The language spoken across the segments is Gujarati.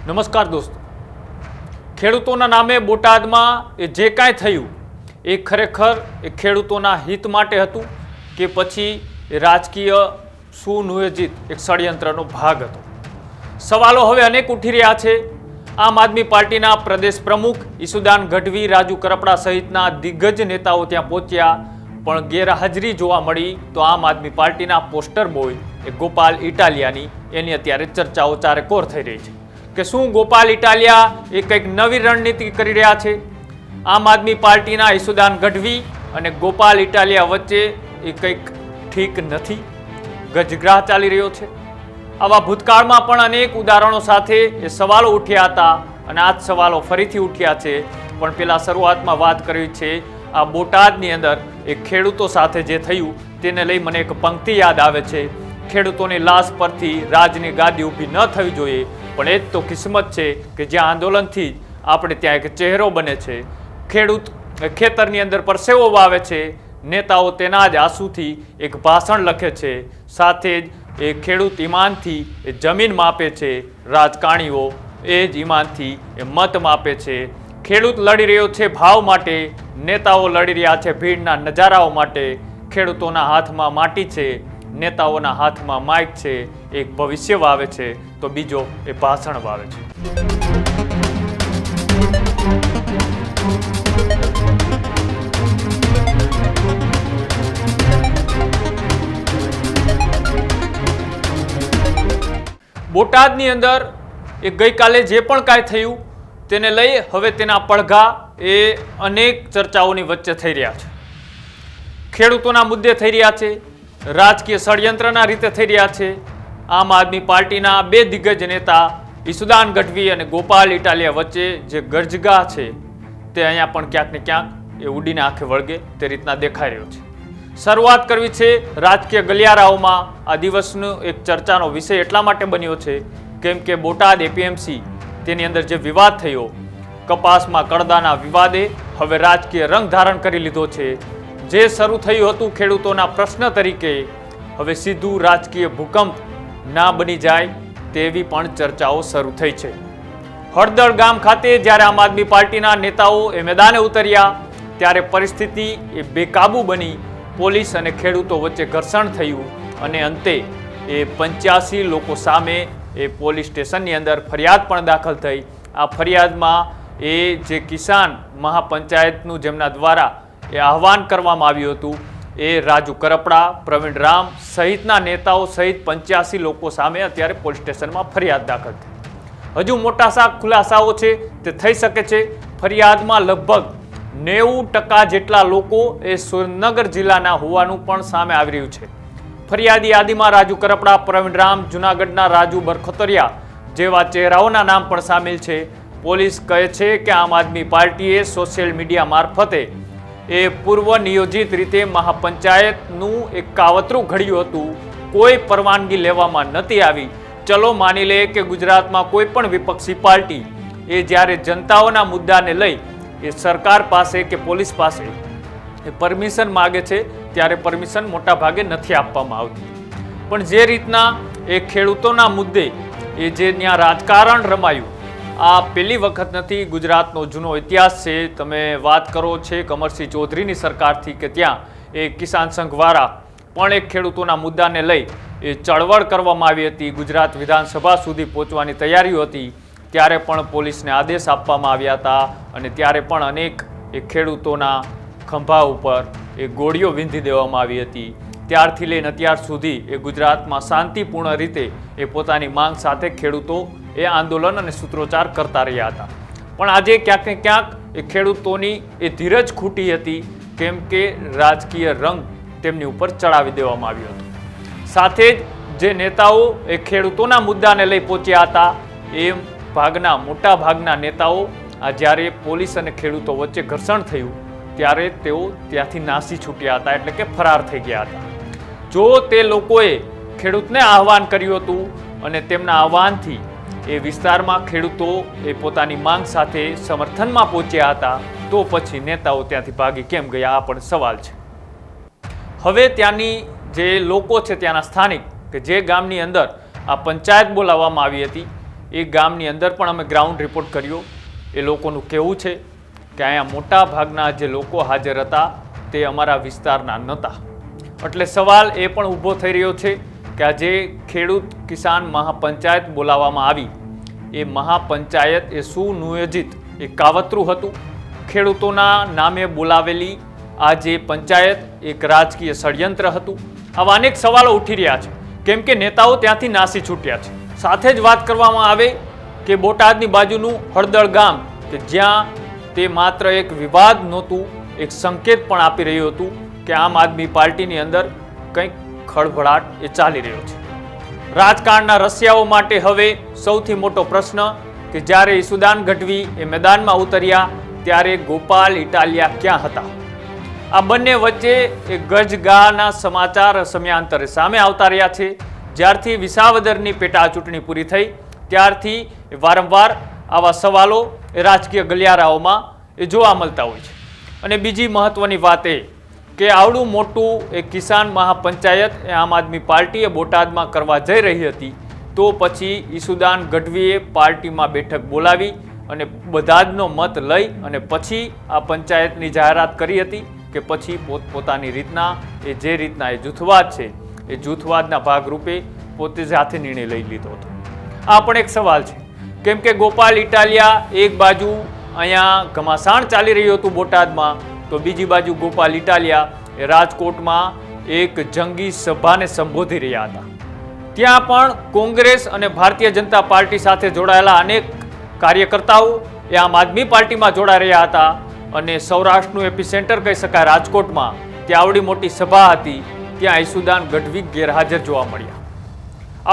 નમસ્કાર દોસ્તો, ખેડૂતોના નામે બોટાદમાં જે કાંઈ થયું એ ખરેખર ખેડૂતોના હિત માટે હતું કે પછી રાજકીય સુનિયોજિત એક ષડયંત્રનો ભાગ હતો? સવાલો હવે અનેક ઉઠી રહ્યા છે. આમ આદમી પાર્ટીના પ્રદેશ પ્રમુખ ઈસુદાન ગઢવી, રાજુ કરપડા સહિતના દિગ્ગજ નેતાઓ ત્યાં પહોંચ્યા, પણ ગેરહાજરી જોવા મળી. તો આમ આદમી પાર્ટીના પોસ્ટર બોય ગોપાલ ઇટાલિયાની એની અત્યારે ચર્ચાઓ ચારેકોર થઈ રહી છે કે શું ગોપાલ ઇટાલિયા એ કંઈક નવી રણનીતિ કરી રહ્યા છે? આમ આદમી પાર્ટીના ઈસુદાન ગઢવી અને ગોપાલ ઇટાલિયા વચ્ચે એ કંઈક ઠીક નથી, ગજગ્રાહ ચાલી રહ્યો છે. આવા ભૂતકાળમાં પણ અનેક ઉદાહરણો સાથે એ સવાલો ઉઠ્યા હતા અને આ જ સવાલો ફરીથી ઉઠ્યા છે. પણ પેલા શરૂઆતમાં વાત કરવી છે આ બોટાદની અંદર એ ખેડૂતો સાથે જે થયું તેને લઈ મને એક પંક્તિ યાદ આવે છે. ખેડૂતોની લાશ પરથી રાજની ગાદી ઊભી ન થવી જોઈએ, પણ એ જ તો કિસ્મત છે કે જ્યાં આંદોલનથી આપણે ત્યાં એક ચહેરો બને છે. ખેડૂત ખેતરની અંદર પરસેવો વાવે છે, નેતાઓ તેના જ આંસુથી એક ભાષણ લખે છે, સાથે જ એ ખેડૂત ઈમાનથી એ જમીન માપે છે, રાજકારણીઓ એ જ ઈમાનથી એ મત માપે છે. ખેડૂત લડી રહ્યો છે ભાવ માટે, નેતાઓ લડી રહ્યા છે ભીડના નજારાઓ માટે. ખેડૂતોના હાથમાં માટી છે, નેતાઓના હાથમાં માઇક છે. એક ભવિષ્ય વાવે છે તો બીજો એ ભાષણ વાવે છે. બોટાદની અંદર એ ગઈકાલે જે પણ કાંઈ થયું તેને લઈ હવે તેના પડઘા એ અનેક ચર્ચાઓની વચ્ચે થઈ રહ્યા છે. ખેડૂતોના મુદ્દે થઈ રહ્યા છે, રાજકીય ષડયંત્રના રીતે થઈ રહ્યા છે. આમ આદમી પાર્ટીના બે દિગ્ગજ નેતા ઈસુદાન ગઢવી અને ગોપાલ ઇટાલિયા વચ્ચે જે ગજગ્રાહ છે તે અહીંયા પણ ક્યાંક ને ક્યાંક એ ઉડીને આંખે વળગે તે રીતના દેખાઈ રહ્યો છે. શરૂઆત કરવી છે રાજકીય ગલિયારાઓમાં. આ દિવસનો એક ચર્ચાનો વિષય એટલા માટે બન્યો છે કેમ કે બોટાદ એપીએમસી તેની અંદર જે વિવાદ થયો, કપાસમાં કડદાના વિવાદે હવે રાજકીય રંગ ધારણ કરી લીધો છે. જે શરૂ થયું હતું ખેડૂતોના પ્રશ્ન તરીકે, હવે સીધું રાજકીય ભૂકંપ ના બની જાય તેવી પણ ચર્ચાઓ શરૂ થઈ છે. હળદળ ગામ ખાતે જ્યારે આમ આદમી પાર્ટીના નેતાઓ એ મેદાને ઉતર્યા ત્યારે પરિસ્થિતિ એ બેકાબુ બની. પોલીસ અને ખેડૂતો વચ્ચે ઘર્ષણ થયું અને અંતે એ 85 લોકો સામે એ પોલીસ સ્ટેશનની અંદર ફરિયાદ પણ દાખલ થઈ. આ ફરિયાદમાં એ જે કિસાન મહાપંચાયતનું જેમના દ્વારા એ આહવાન કરવામાં આવ્યું હતું એ રાજુ કરપડા, પ્રવીણ રામ સહિતના નેતાઓ સહિત 85 લોકો સામે અત્યારે પોલીસ સ્ટેશનમાં ફરિયાદ દાખલ થઈ. હજુ મોટા ખુલાસાઓ છે તે થઈ શકે છે. ફરિયાદમાં લગભગ 90% જેટલા લોકો એ સુરેન્દ્રનગર જિલ્લાના હોવાનું પણ સામે આવી રહ્યું છે. ફરિયાદી યાદીમાં રાજુ કરપડા, પ્રવીણ રામ, જૂનાગઢના રાજુ બરખતરિયા જેવા ચહેરાઓના નામ પણ સામેલ છે. પોલીસ કહે છે કે આમ આદમી પાર્ટીએ સોશિયલ મીડિયા મારફતે એ પૂર્વ નિયોજિત રીતે મહાપંચાયતનું એક કાવતરું ઘડ્યું હતું. કોઈ પરવાનગી લેવામાં નથી આવી. ચલો માની લે કે ગુજરાતમાં કોઈ પણ વિપક્ષી પાર્ટી એ જ્યારે જનતાઓના મુદ્દાને લઈ એ સરકાર પાસે કે પોલીસ પાસે એ પરમિશન માગે છે ત્યારે પરમિશન મોટા ભાગે નથી આપવામાં આવતી. પણ જે રીતના એ ખેડૂતોના મુદ્દે એ જે ત્યાં રાજકારણ રમાયું, આ પહેલી વખત નથી. ગુજરાતનો જૂનો ઇતિહાસ છે. તમે વાત કરો છે કમરસિંહ ચૌધરીની સરકારથી કે ત્યાં એ કિસાન સંઘવાળા પણ એક ખેડૂતોના મુદ્દાને લઈ એ ચળવળ કરવામાં આવી હતી. ગુજરાત વિધાનસભા સુધી પહોંચવાની તૈયારીઓ હતી ત્યારે પણ પોલીસને આદેશ આપવામાં આવ્યા હતા અને ત્યારે પણ અનેક એ ખેડૂતોના ખંભા ઉપર એ ગોળીઓ વીંધી દેવામાં આવી હતી. ત્યારથી લઈને અત્યાર સુધી એ ગુજરાતમાં શાંતિપૂર્ણ રીતે એ પોતાની માંગ સાથે ખેડૂતો એ આંદોલન અને સૂત્રોચ્ચાર કરતા રહ્યા હતા. પણ આજે ક્યાંક ને ક્યાંક એ ખેડૂતોની એ ધીરજ ખૂટી હતી કેમ કે રાજકીય રંગ તેમની ઉપર ચડાવી દેવામાં આવ્યો હતો. સાથે જ જે નેતાઓ એ ખેડૂતોના મુદ્દાને લઈ પહોંચ્યા હતા એ મોટા ભાગના નેતાઓ આ જ્યારે પોલીસ અને ખેડૂતો વચ્ચે ઘર્ષણ થયું ત્યારે તેઓ ત્યાંથી નાસી છૂટ્યા હતા, એટલે કે ફરાર થઈ ગયા હતા. જો તે લોકોએ ખેડૂતને આહવાન કર્યું હતું અને તેમના આહવાનથી એ વિસ્તારમાં ખેડૂતો એ પોતાની માંગ સાથે સમર્થનમાં પહોંચ્યા હતા તો પછી નેતાઓ ત્યાંથી ભાગી કેમ ગયા, આ પણ સવાલ છે. હવે ત્યાંની જે લોકો છે ત્યાંના સ્થાનિક કે જે ગામની અંદર આ પંચાયત બોલાવવામાં આવી હતી એ ગામની અંદર પણ અમે ગ્રાઉન્ડ રિપોર્ટ કર્યો. એ લોકોનું કહેવું છે કે અહીંયા મોટા ભાગના જે લોકો હાજર હતા તે અમારા વિસ્તારના નહોતા. એટલે સવાલ એ પણ ઊભો થઈ રહ્યો છે કે આજે ખેડૂત કિસાન મહાપંચાયત બોલાવવામાં આવી, એ મહાપંચાયત એ સુનિયોજિત એ કાવતરું હતું. ખેડૂતોના નામે બોલાવેલી આ જે પંચાયત એક રાજકીય ષડયંત્ર હતું. આવા અનેક સવાલો ઉઠી રહ્યા છે, કેમ કે નેતાઓ ત્યાંથી નાસી છૂટ્યા છે. સાથે જ વાત કરવામાં આવે કે બોટાદની બાજુનું હળદળ ગામ કે જ્યાં તે માત્ર એક વિવાદ નહોતું, એક સંકેત પણ આપી રહ્યું હતું કે આમ આદમી પાર્ટીની અંદર કંઈક ખળભળાટ એ ચાલી રહ્યો છે. રાજકારણના રસિયાઓ માટે હવે સૌથી મોટો પ્રશ્ન કે જ્યારે ઈસુદાન ગઢવી એ મેદાનમાં ઉતર્યા ત્યારે ગોપાલ ઇટાલિયા ક્યાં હતા? આ બંને વચ્ચે એક ગજગાના સમાચાર સમયાંતરે સામે આવતા રહ્યા છે. જ્યારથી વિસાવદરની પેટા ચૂંટણી પૂરી થઈ ત્યારથી વારંવાર આવા સવાલો રાજકીય ગલિયારાઓમાં એ જોવા મળતા હોય છે. અને બીજી મહત્વની વાત એ કે આવડું મોટું એ કિસાન મહાપંચાયત એ આમ આદમી પાર્ટીએ બોટાદમાં કરવા જઈ રહી હતી, તો પછી ઈસુદાન ગઢવીએ પાર્ટીમાં બેઠક બોલાવી અને બધા જનો મત લઈ અને પછી આ પંચાયતની જાહેરાત કરી હતી કે પછી પોતપોતાની રીતના એ જે રીતના એ જૂથવાદ છે એ જૂથવાદના ભાગરૂપે પોતે સાથે નિર્ણય લઈ લીધો હતો? આ પણ એક સવાલ છે, કેમ કે ગોપાલ ઇટાલિયા એક બાજુ અહીંયા ઘમાસાણ ચાલી રહ્યું હતું બોટાદમાં, તો બીજી બાજુ ગોપાલ ઇટાલિયા એ રાજકોટમાં એક જંગી સભાને સંબોધી રહ્યા હતા. ત્યાં પણ કોંગ્રેસ અને ભારતીય જનતા પાર્ટી સાથે જોડાયેલા અનેક કાર્યકર્તાઓ એ આમ આદમી પાર્ટીમાં જોડાઈ રહ્યા હતા. અને સૌરાષ્ટ્રનું એપિસેન્ટર કહી શકાય રાજકોટમાં ત્યાં આવડી મોટી સભા હતી, ત્યાં ઈસુદાન ગઢવી ગેરહાજર જોવા મળ્યા.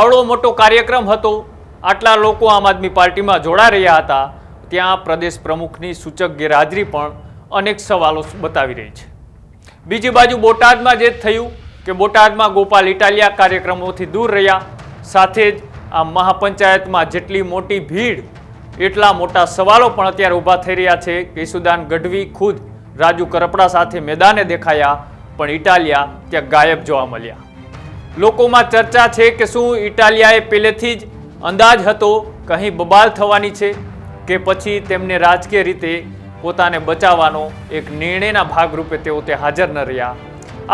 આવડો મોટો કાર્યક્રમ હતો, આટલા લોકો આમ આદમી પાર્ટીમાં જોડાઈ રહ્યા હતા, ત્યાં પ્રદેશ પ્રમુખની સૂચક ગેરહાજરી પણ અનેક સવાલો બતાવી રહી છે. બીજી બાજુ બોટાદમાં જે થયું કે બોટાદમાં ગોપાલ ઇટાલિયા કાર્યક્રમોથી દૂર રહ્યા, સાથે જ આ મહાપંચાયતમાં જેટલી મોટી ભીડ એટલા મોટા સવાલો પણ અત્યારે ઊભા થઈ રહ્યા છે કે ઈસુદાન ગઢવી ખુદ રાજુ કરપડા સાથે મેદાને દેખાયા, પણ ઇટાલિયા ત્યાં ગાયબ જોવા મળ્યા. લોકોમાં ચર્ચા છે કે શું ઇટાલિયાએ પહેલેથી જ અંદાજ હતો કે અહીં બબાલ થવાની છે, કે પછી તેમને રાજકીય રીતે પોતાને બચાવવાનો એક નિર્ણયના ભાગરૂપે તેઓ તે હાજર ન રહ્યા?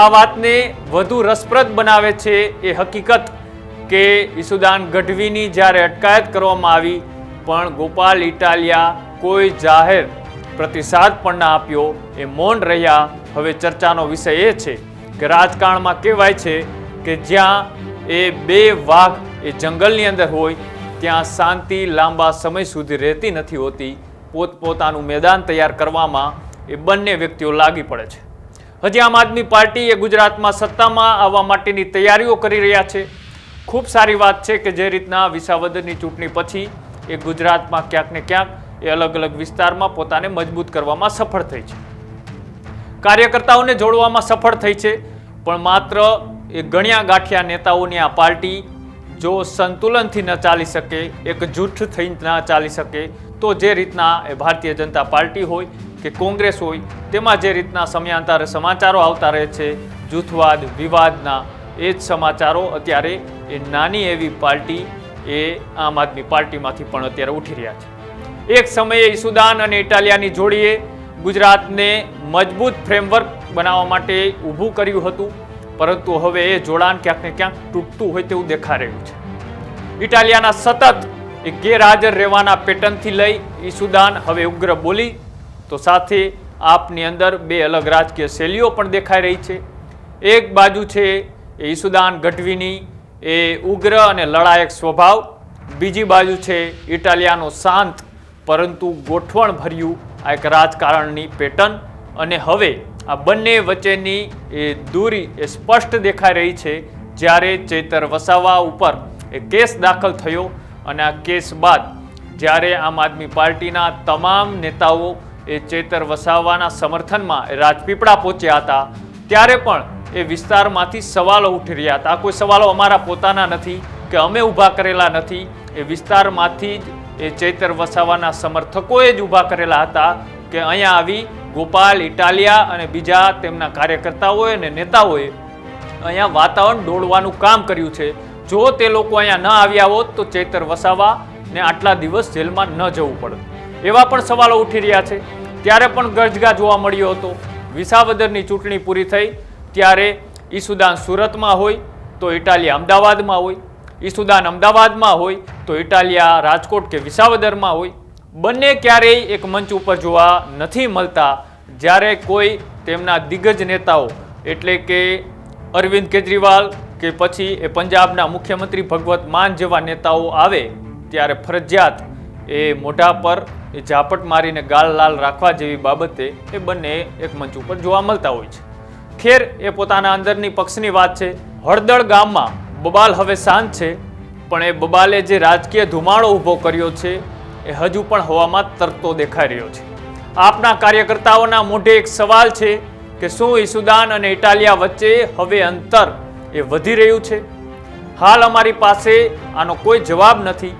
આ વાતને વધુ રસપ્રદ બનાવે છે એ હકીકત કે ઈસુદાન ગઢવીની જ્યારે અટકાયત કરવામાં આવી પણ ગોપાલ ઇટાલિયા કોઈ જાહેર પ્રતિસાદ પણ ના આપ્યો, એ મૌન રહ્યા. હવે ચર્ચાનો વિષય એ છે કે રાજકારણમાં કહેવાય છે કે જ્યાં એ બે વાઘ એ જંગલની અંદર હોય ત્યાં શાંતિ લાંબા સમય સુધી રહેતી નથી હોતી. પોતપોતાનું મેદાન તૈયાર કરવામાં એ બંને વ્યક્તિઓ લાગી પડે છે. હજી આમ આદમી પાર્ટી એ ગુજરાતમાં સત્તામાં આવવા માટેની તૈયારીઓ કરી રહ્યા છે. ખૂબ સારી વાત છે કે જે રીતના વિસાવદરની ચૂંટણી પછી એ ગુજરાતમાં ક્યાંક ને ક્યાંક એ અલગ અલગ વિસ્તારમાં પોતાને મજબૂત કરવામાં સફળ થઈ છે, કાર્યકર્તાઓને જોડવામાં સફળ થઈ છે. પણ માત્ર એ ગણ્યા ગાંઠિયા નેતાઓની આ પાર્ટી જો સંતુલનથી ન ચાલી શકે, એક જૂથ થઈ ન ચાલી શકે, તો જે રીતના એ ભારતીય જનતા પાર્ટી હોય કે કોંગ્રેસ હોય તેમાં જે રીતના સમયાંતરે સમાચારો આવતા રહે છે જૂથવાદ વિવાદના, એ જ સમાચારો અત્યારે એ નાની એવી પાર્ટી એ આમ આદમી પાર્ટીમાંથી પણ અત્યારે ઉઠી રહ્યા છે. એક સમયે ઈસુદાન અને ઇટાલિયાની જોડીએ ગુજરાતને મજબૂત ફ્રેમવર્ક બનાવવા માટે ઊભું કર્યું હતું, પરંતુ હવે એ જોડાણ ક્યાંક ને ક્યાંક તૂટતું હોય તેવું દેખાઈ રહ્યું છે. ઇટાલિયાના સતત એ ગેરહાજર રહેવાના પેટર્નથી લઈ ઈસુદાન હવે ઉગ્ર બોલી, તો સાથે આપની અંદર બે અલગ રાજકીય શૈલીઓ પણ દેખાઈ રહી છે. એક બાજુ છે એ ઈસુદાન ગઢવીની એ ઉગ્ર અને લડાયક સ્વભાવ, બીજી બાજુ છે ઇટાલિયાનો શાંત પરંતુ ગોઠવણ ભર્યું આ એક રાજકારણની પેટર્ન. અને હવે આ બંને વચ્ચેની એ દૂરી એ સ્પષ્ટ દેખાઈ રહી છે જ્યારે ચૈતર વસાવા ઉપર એ કેસ દાખલ થયો અને આ કેસ બાદ જ્યારે આમ આદમી પાર્ટીના તમામ નેતાઓ એ ચૈતર વસાવાના સમર્થનમાં રાજપીપળા પહોંચ્યા હતા, ત્યારે પણ એ વિસ્તારમાંથી સવાલો ઉઠી રહ્યા હતા. કોઈ સવાલો અમારા પોતાના નથી કે અમે ઊભા કરેલા નથી, એ વિસ્તારમાંથી જ એ ચૈતર વસાવાના સમર્થકોએ જ ઊભા કરેલા હતા કે અહીંયા આવી ગોપાલ ઇટાલિયા અને બીજા તેમના કાર્યકર્તાઓએ અને નેતાઓએ અહીંયા વાતાવરણ દોડવાનું કામ કર્યું છે. જો તે લોકો અહીંયા ન આવ્યા હોત તો ચૈતર વસાવા ને આટલા દિવસ જેલમાં ન જવું પડે. એવા પણ સવાલો ઉઠી રહ્યા છે. ત્યારે પણ ગરજગા જોવા મળ્યો હતો. વિસાવદરની ચૂંટણી પૂરી થઈ ત્યારે ઈસુદાન સુરતમાં હોય તો ઇટાલિયા અમદાવાદમાં હોય, ઈસુદાન અમદાવાદમાં હોય તો ઇટાલિયા રાજકોટ કે વિસાવદરમાં હોય. બંને ક્યારેય એક મંચ ઉપર જોવા નથી મળતા. જ્યારે કોઈ તેમના દિગ્ગજ નેતાઓ એટલે કે અરવિંદ કેજરીવાલ કે પછી એ પંજાબના મુખ્યમંત્રી ભગવત માન જેવા નેતાઓ આવે ત્યારે ફરજિયાત એ મોઢા પર એ ઝાપટ મારીને ગાલ લાલ રાખવા જેવી બાબતે એ બંને એક મંચ ઉપર જોવા મળતા હોય છે. ખેર એ પોતાના અંદરની પક્ષની વાત છે. હળદળ ગામમાં બબાલ હવે શાંત છે, પણ એ બબાલે જે રાજકીય ધુમાડો ઊભો કર્યો છે એ હજુ પણ હવામાં તરતો દેખાઈ રહ્યો છે. આપના કાર્યકર્તાઓના મોઢે એક સવાલ છે કે શું ઈસુદાન અને ઇટાલિયા વચ્ચે હવે અંતર એ વધી રહ્યું છે? હાલ અમારી પાસે આનો કોઈ જવાબ નથી,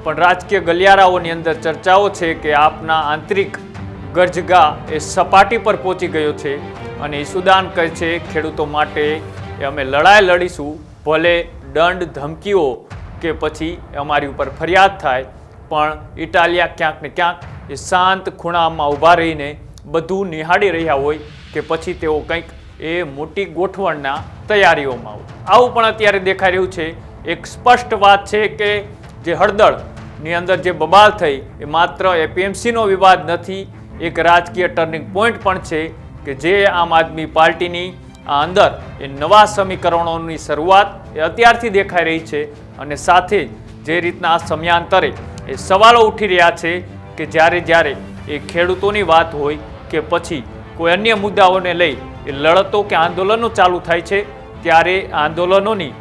પણ રાજકીય ગલિયારાઓની અંદર ચર્ચાઓ છે કે આપના આંતરિક ગરજગા એ સપાટી પર પહોંચી ગયો છે અને ઈસુદાન કહે છે ખેડૂતો માટે એ અમે લડાઈ લડીશું, ભલે દંડ ધમકીઓ કે પછી અમારી ઉપર ફરિયાદ થાય, પણ ઇટાલિયા ક્યાંક ને ક્યાંક એ શાંત ખૂણામાં ઊભા રહીને બધું નિહાળી રહ્યા હોય કે પછી તેઓ કંઈક એ મોટી ગોઠવણના તૈયારીઓમાં હોય. આવું પણ અત્યારે દેખાઈ રહ્યું છે. એક સ્પષ્ટ વાત છે કે જે હળદળની અંદર જે બબાલ થઈ એ માત્ર એપીએમસીનો વિવાદ નથી, એક રાજકીય ટર્નિંગ પોઈન્ટ પણ છે કે જે આમ આદમી પાર્ટીની આ અંદર એ નવા સમીકરણોની શરૂઆત એ અત્યારથી દેખાઈ રહી છે. અને સાથે જે રીતના આ સમયાંતરે એ સવાલો ઉઠી રહ્યા છે કે જ્યારે એ ખેડૂતોની વાત હોય કે પછી કોઈ અન્ય મુદ્દાઓને લઈ એ લડતો કે આંદોલનો ચાલુ થાય છે ત્યારે આંદોલનોની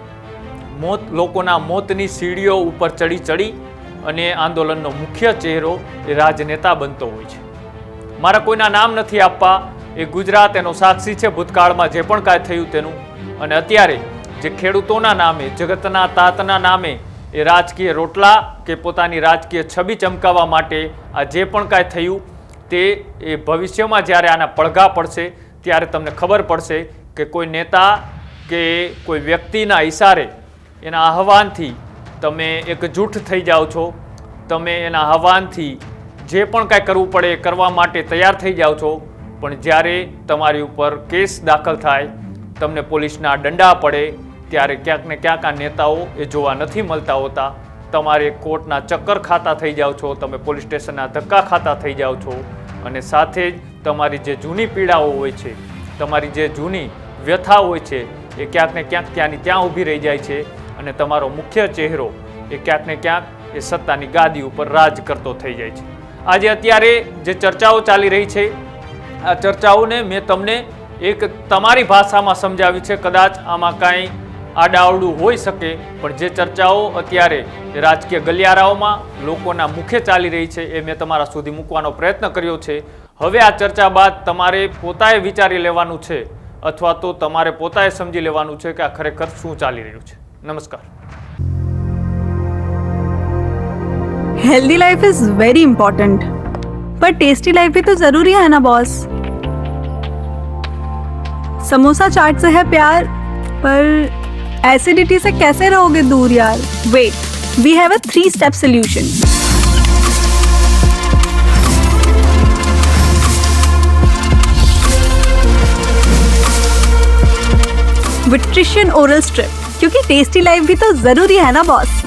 લોકોના મોતની સીડીઓ ઉપર ચડી અને આંદોલનનો મુખ્ય ચહેરો એ રાજનેતા બનતો હોય છે. મારા કોઈના નામ નથી આપવા, એ ગુજરાત એનો સાક્ષી છે ભૂતકાળમાં જે પણ કાંઈ થયું તેનું. અને અત્યારે જે ખેડૂતોના નામે, જગતના તાતના નામે એ રાજકીય રોટલા કે પોતાની રાજકીય છબી ચમકાવવા માટે આ જે પણ કાંઈ થયું તે એ ભવિષ્યમાં જ્યારે આના પડઘા પડશે ત્યારે તમને ખબર પડશે કે કોઈ નેતા કે કોઈ વ્યક્તિના ઇશારે એના આહવાનથી તમે એકજૂઠ થઈ જાઓ છો, તમે એના આહવાનથી જે પણ કાંઈ કરવું પડે એ કરવા માટે તૈયાર થઈ જાઓ છો, પણ જ્યારે તમારી ઉપર કેસ દાખલ થાય, તમને પોલીસના દંડા પડે ત્યારે ક્યાંક ને ક્યાંક આ નેતાઓ એ જોવા નથી મળતા હોતા. તમારે કોર્ટના ચક્કર ખાતા થઈ જાઓ છો, તમે પોલીસ સ્ટેશનના ધક્કા ખાતા થઈ જાઓ છો અને સાથે જ તમારી જે જૂની પીડાઓ હોય છે, તમારી જે જૂની વ્યથા હોય છે એ ક્યાંક ને ક્યાંક ત્યાંની ત્યાં ઊભી રહી જાય છે અને તમારો મુખ્ય ચહેરો એ ક્યાંક ને ક્યાંક એ સત્તાની ગાદી ઉપર રાજ કરતો થઈ જાય છે. આજે અત્યારે જે ચર્ચાઓ ચાલી રહી છે આ ચર્ચાઓને મેં તમને એક તમારી ભાષામાં સમજાવી છે. કદાચ આમાં કાંઈ આડાઅવડું હોઈ શકે, પણ જે ચર્ચાઓ અત્યારે રાજકીય ગલિયારાઓમાં લોકોના મુખે ચાલી રહી છે એ મેં તમારા સુધી મૂકવાનો પ્રયત્ન કર્યો છે. હવે આ ચર્ચા બાદ તમારે પોતાએ વિચારી લેવાનું છે અથવા તો તમારે પોતાએ સમજી લેવાનું છે કે આ ખરેખર શું ચાલી રહ્યું છે. નમસ્કાર. Healthy life is very important, पर टेस्टी लाइफ भी तो जरूरी है ना बॉस. समोसा चाट से है प्यार, पर एसिडिटी से कैसे रहोगे दूर यार. Wait, we have a 3-step solution. विट्रिशियन ओरल स्ट्रिप, क्योंकि टेस्टी लाइफ भी तो जरूरी है ना बॉस.